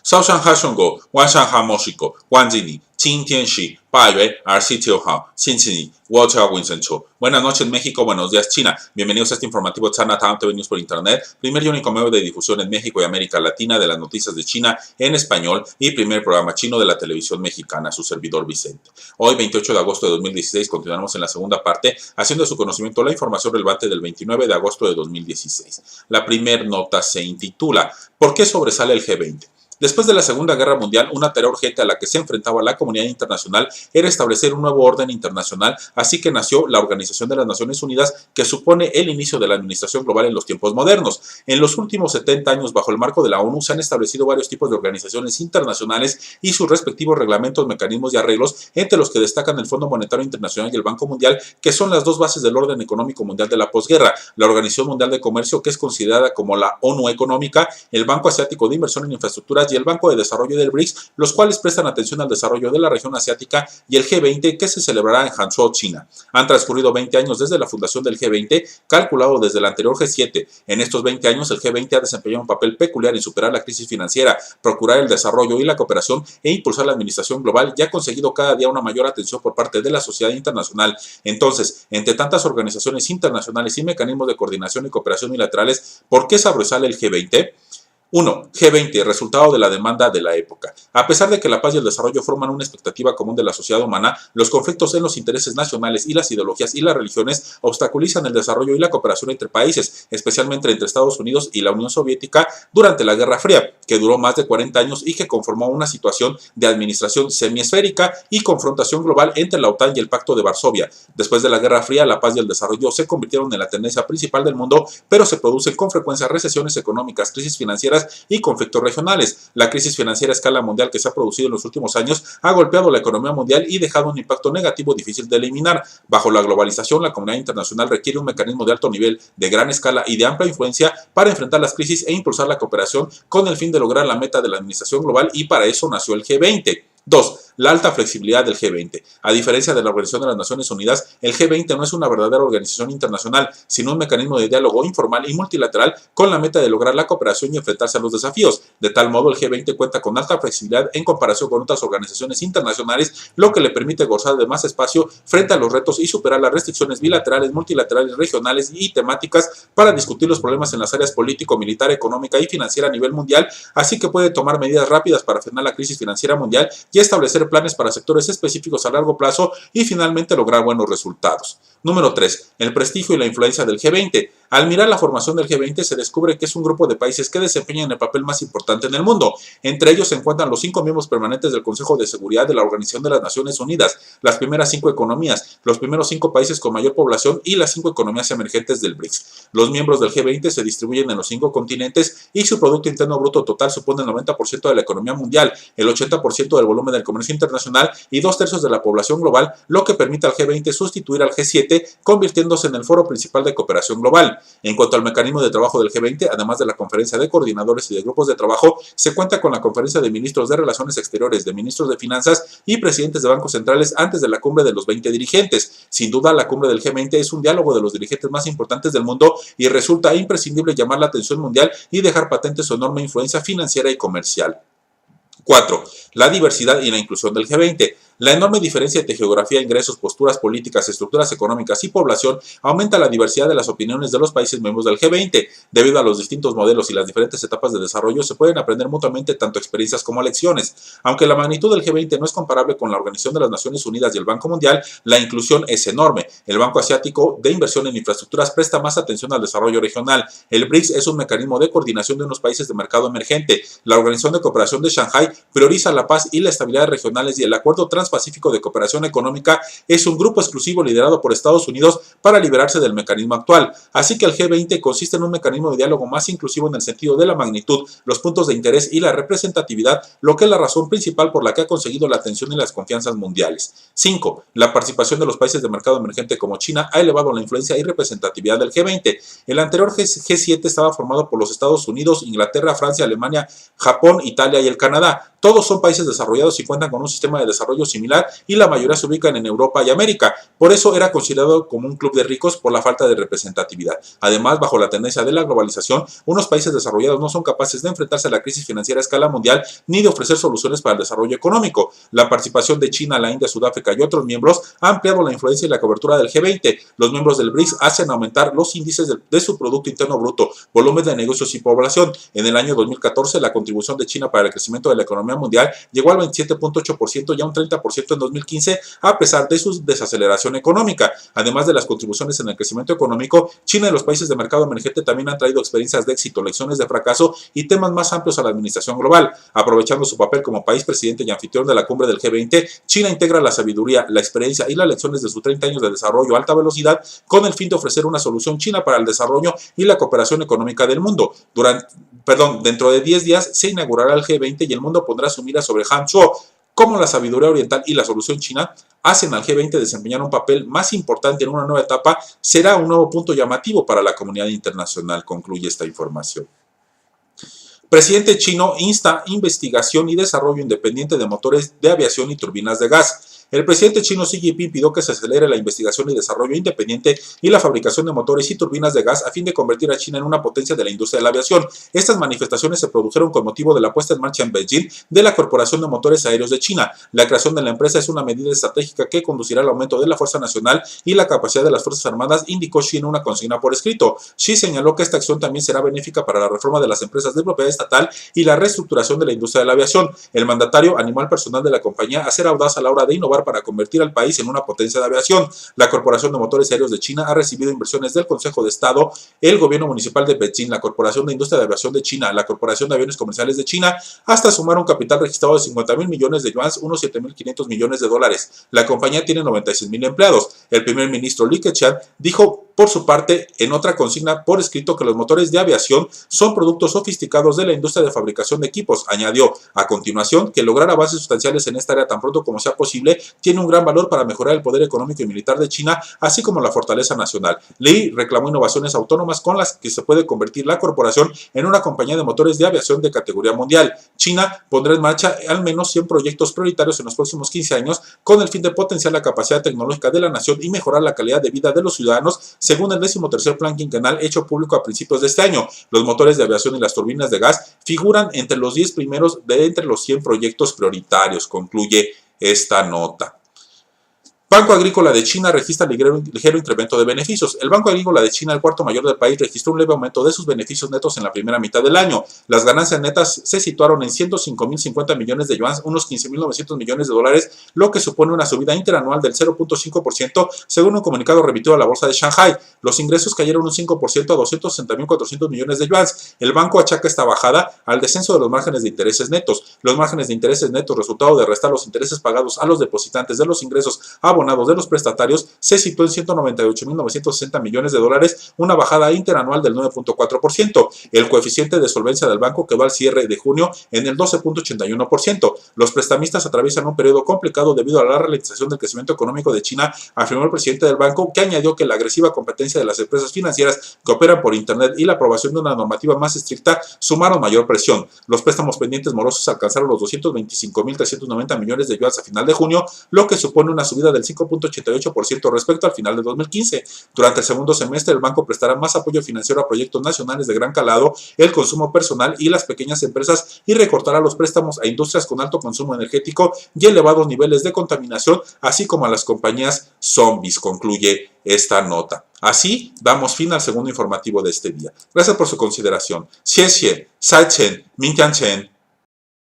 烧上哈上狗，晚上哈莫西狗，万吉尼，今天是8月27号，星期一，我叫Winston Cho. Buenas noches México, buenos días China. Bienvenidos a este informativo Chinatown TV News por Internet, primer y único medio de difusión en México y América Latina de las noticias de China en español y primer programa chino de la televisión mexicana, su servidor Vicente. Hoy, 28 de agosto de 2016, continuamos en la segunda parte, haciendo de su conocimiento la información relevante del 29 de agosto de 2016. La primera nota se intitula ¿Por qué sobresale el G20? Después de la Segunda Guerra Mundial, una tarea urgente a la que se enfrentaba la comunidad internacional era establecer un nuevo orden internacional, así que nació la Organización de las Naciones Unidas, que supone el inicio de la administración global en los tiempos modernos. En los últimos 70 años, bajo el marco de la ONU, se han establecido varios tipos de organizaciones internacionales y sus respectivos reglamentos, mecanismos y arreglos, entre los que destacan el Fondo Monetario Internacional y el Banco Mundial, que son las dos bases del orden económico mundial de la posguerra, la Organización Mundial de Comercio, que es considerada como la ONU económica, el Banco Asiático de Inversión en Infraestructuras y el Banco de Desarrollo del BRICS, los cuales prestan atención al desarrollo de la región asiática, y el G20, que se celebrará en Hangzhou, China. Han transcurrido 20 años desde la fundación del G20, calculado desde el anterior G7. En estos 20 años, el G20 ha desempeñado un papel peculiar en superar la crisis financiera, procurar el desarrollo y la cooperación e impulsar la administración global, y ha conseguido cada día una mayor atención por parte de la sociedad internacional. Entonces, entre tantas organizaciones internacionales y mecanismos de coordinación y cooperación bilaterales, ¿por qué sobresale el G20? 1. G20, resultado de la demanda de la época. A pesar de que la paz y el desarrollo forman una expectativa común de la sociedad humana, los conflictos en los intereses nacionales y las ideologías y las religiones obstaculizan el desarrollo y la cooperación entre países, especialmente entre Estados Unidos y la Unión Soviética durante la Guerra Fría, que duró más de 40 años y que conformó una situación de administración semiesférica y confrontación global entre la OTAN y el Pacto de Varsovia. Después de la Guerra Fría, la paz y el desarrollo se convirtieron en la tendencia principal del mundo, pero se producen con frecuencia recesiones económicas, crisis financieras y conflictos regionales. La crisis financiera a escala mundial que se ha producido en los últimos años ha golpeado la economía mundial y dejado un impacto negativo difícil de eliminar. Bajo la globalización, la comunidad internacional requiere un mecanismo de alto nivel, de gran escala y de amplia influencia para enfrentar las crisis e impulsar la cooperación con el fin de lograr la meta de la administración global, y para eso nació el G20. 2. La alta flexibilidad del G20. A diferencia de la Organización de las Naciones Unidas, el G20 no es una verdadera organización internacional, sino un mecanismo de diálogo informal y multilateral con la meta de lograr la cooperación y enfrentarse a los desafíos. De tal modo, el G20 cuenta con alta flexibilidad en comparación con otras organizaciones internacionales, lo que le permite gozar de más espacio frente a los retos y superar las restricciones bilaterales, multilaterales, regionales y temáticas para discutir los problemas en las áreas político, militar, económica y financiera a nivel mundial, así que puede tomar medidas rápidas para frenar la crisis financiera mundial y establecer planes para sectores específicos a largo plazo y finalmente lograr buenos resultados. Número 3. El prestigio y la influencia del G20. Al mirar la formación del G20 se descubre que es un grupo de países que desempeñan el papel más importante en el mundo. Entre ellos se encuentran los 5 miembros permanentes del Consejo de Seguridad de la Organización de las Naciones Unidas, las primeras 5 economías, los primeros 5 países con mayor población y las 5 economías emergentes del BRICS. Los miembros del G20 se distribuyen en los 5 continentes y su Producto Interno Bruto total supone el 90% de la economía mundial, el 80% del volumen del comercio internacional y 2/3 de la población global, lo que permite al G20 sustituir al G7, convirtiéndose en el foro principal de cooperación global. En cuanto al mecanismo de trabajo del G20, además de la conferencia de coordinadores y de grupos de trabajo, se cuenta con la conferencia de ministros de Relaciones Exteriores, de ministros de Finanzas y presidentes de bancos centrales antes de la cumbre de los 20 dirigentes. Sin duda, la cumbre del G20 es un diálogo de los dirigentes más importantes del mundo y resulta imprescindible llamar la atención mundial y dejar patente su enorme influencia financiera y comercial. 4. La diversidad y la inclusión del G20. La enorme diferencia entre geografía, ingresos, posturas políticas, estructuras económicas y población aumenta la diversidad de las opiniones de los países miembros del G20. Debido a los distintos modelos y las diferentes etapas de desarrollo, se pueden aprender mutuamente tanto experiencias como lecciones. Aunque la magnitud del G20 no es comparable con la Organización de las Naciones Unidas y el Banco Mundial, la inclusión es enorme. El Banco Asiático de Inversión en Infraestructuras presta más atención al desarrollo regional. El BRICS es un mecanismo de coordinación de unos países de mercado emergente. La Organización de Cooperación de Shanghái prioriza la paz y la estabilidad regionales, y el Acuerdo Transpacífico de Cooperación Económica es un grupo exclusivo liderado por Estados Unidos para liberarse del mecanismo actual. Así que el G20 consiste en un mecanismo de diálogo más inclusivo en el sentido de la magnitud, los puntos de interés y la representatividad, lo que es la razón principal por la que ha conseguido la atención y las confianzas mundiales. 5. La participación de los países de mercado emergente como China ha elevado la influencia y representatividad del G20. El anterior G7 estaba formado por los Estados Unidos, Inglaterra, Francia, Alemania, Japón, Italia y el Canadá. Todos son países desarrollados y cuentan con un sistema de desarrollo similar y la mayoría se ubican en Europa y América. Por eso era considerado como un club de ricos por la falta de representatividad. Además, bajo la tendencia de la globalización, unos países desarrollados no son capaces de enfrentarse a la crisis financiera a escala mundial ni de ofrecer soluciones para el desarrollo económico. La participación de China, la India, Sudáfrica y otros miembros ha ampliado la influencia y la cobertura del G20. Los miembros del BRICS hacen aumentar los índices de su Producto Interno Bruto, volumen de negocios y población. En el año 2014, la contribución de China para el crecimiento de la economía mundial llegó al 27.8% y a un 30% en 2015, a pesar de su desaceleración económica. Además de las contribuciones en el crecimiento económico, China y los países de mercado emergente también han traído experiencias de éxito, lecciones de fracaso y temas más amplios a la administración global. Aprovechando su papel como país presidente y anfitrión de la cumbre del G20, China integra la sabiduría, la experiencia y las lecciones de sus 30 años de desarrollo a alta velocidad con el fin de ofrecer una solución china para el desarrollo y la cooperación económica del mundo. Dentro de 10 días se inaugurará el G20 y el mundo pondrá su mira sobre Hangzhou. Cómo la sabiduría oriental y la solución china hacen al G20 desempeñar un papel más importante en una nueva etapa será un nuevo punto llamativo para la comunidad internacional, concluye esta información. Presidente chino insta investigación y desarrollo independiente de motores de aviación y turbinas de gas. El presidente chino Xi Jinping pidió que se acelere la investigación y desarrollo independiente y la fabricación de motores y turbinas de gas a fin de convertir a China en una potencia de la industria de la aviación. Estas manifestaciones se produjeron con motivo de la puesta en marcha en Beijing de la Corporación de Motores Aéreos de China. La creación de la empresa es una medida estratégica que conducirá al aumento de la fuerza nacional y la capacidad de las Fuerzas Armadas, indicó Xi en una consigna por escrito. Xi señaló que esta acción también será benéfica para la reforma de las empresas de propiedad estatal y la reestructuración de la industria de la aviación. El mandatario animó al personal de la compañía a ser audaz a la hora de innovar para convertir al país en una potencia de aviación. La Corporación de Motores Aéreos de China ha recibido inversiones del Consejo de Estado, el Gobierno Municipal de Beijing, la Corporación de Industria de Aviación de China, la Corporación de Aviones Comerciales de China, hasta sumar un capital registrado de 50.000 millones de yuans, unos 7.500 millones de dólares. La compañía tiene 96.000 empleados. El primer ministro Li Keqiang dijo por su parte en otra consigna por escrito que los motores de aviación son productos sofisticados de la industria de fabricación de equipos. Añadió a continuación que lograr avances sustanciales en esta área tan pronto como sea posible tiene un gran valor para mejorar el poder económico y militar de China, así como la fortaleza nacional. Li reclamó innovaciones autónomas con las que se puede convertir la corporación en una compañía de motores de aviación de categoría mundial. China pondrá en marcha al menos 100 proyectos prioritarios en los próximos 15 años con el fin de potenciar la capacidad tecnológica de la nación y mejorar la calidad de vida de los ciudadanos, según el 13º plan quinquenal hecho público a principios de este año. Los motores de aviación y las turbinas de gas figuran entre los 10 primeros de entre los 100 proyectos prioritarios, concluye esta nota. Banco Agrícola de China registra ligero incremento de beneficios. El Banco Agrícola de China, el cuarto mayor del país, registró un leve aumento de sus beneficios netos en la primera mitad del año. Las ganancias netas se situaron en 105.050 millones de yuans, unos 15.900 millones de dólares, lo que supone una subida interanual del 0.5%, según un comunicado remitido a la bolsa de Shanghai. Los ingresos cayeron un 5% a 260.400 millones de yuans. El banco achaca esta bajada al descenso de los márgenes de intereses netos. Los márgenes de intereses netos, resultado de restar los intereses pagados a los depositantes de los ingresos abonados de los prestatarios, se situó en 198.960 millones de dólares, una bajada interanual del 9.4%. El coeficiente de solvencia del banco quedó al cierre de junio en el 12.81%. Los prestamistas atraviesan un periodo complicado debido a la ralentización del crecimiento económico de China, afirmó el presidente del banco, que añadió que la agresiva competencia de las empresas financieras que operan por Internet y la aprobación de una normativa más estricta sumaron mayor presión. Los préstamos pendientes morosos alcanzaron los 225.390 millones de yuans a final de junio, lo que supone una subida del 5.88% respecto al final de 2015. Durante el segundo semestre, el banco prestará más apoyo financiero a proyectos nacionales de gran calado, el consumo personal y las pequeñas empresas, y recortará los préstamos a industrias con alto consumo energético y elevados niveles de contaminación, así como a las compañías zombies, concluye esta nota. Así damos fin al segundo informativo de este día. Gracias por su consideración. Xie xie, sai chen, min tian chen.